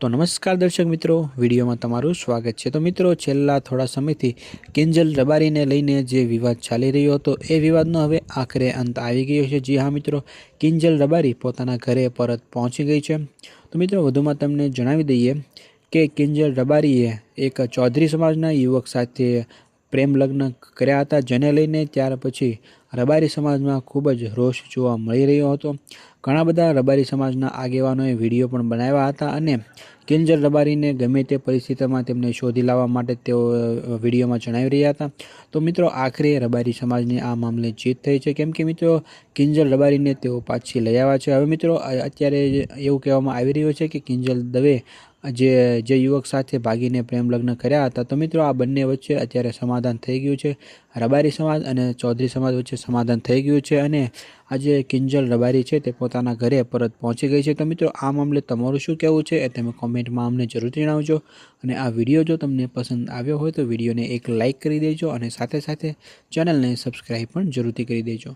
तो नमस्कार दर्शक मित्रों, विडियो में तमारुं स्वागत है। तो मित्रों, छेल्ला थोड़ा समय किंजल रबारी ने लईने जे विवाद चाली रह्यो हतो ए विवादनो हवे आखरे अंत आवी गयो छे। जी हाँ मित्रों, किंजल रबारी पोताना घरे परत पहोंची गई है। तो मित्रों, वधुमां तमने जणावी दईए के किंजल रबारीए एक चौधरी समाजना युवक साथे प्रेम लग्न कर्या हता, जेने लईने त्यार पछी रबारी समाजमां खूब ज रोष जोवा मळी रह्यो हतो। घणा बधा रबारी समाजना आगेवानोए विडियो पण बनाव्या हता अने किंजल रबारीने गमे ते परिस्थितिमां तेमने शोधी लाववा माटे तेओ विडियोमां जणावी रह्या हता। तो मित्रों, आखरे रबारी समाजनी आ मामले जीत थई छे, केम के मित्रों किंजल रबारीने तेओ पाછી लई आव्या छे। हवे मित्रों, अत्यारे एवुं कहेवामां आवी रह्युं छे के किंजल दवे जे युवक साथे भागीने प्रेम लग्न कर्या हता। तो मित्रों, आ बंने वच्चे अत्यारे समाधान थई गयुं छे। रबारी समाज अने चौधरी समाज वच्चे समाधान थई गयुं छे अने आज किंजल रबारी छे ते पोताना घरे परत पहोंची गई छे। तो मित्रों, आ मामले तमारुं शुं कहेवुं छे ए तमे कॉमेंटमां अमने जरूरथी जणावजो। अने आ विडियो जो तमने पसंद आव्यो होय तो विडियोने एक लाइक करी देजो अने साथे साथे चेनलने सब्सक्राइब पण जरूरथी करी देजो।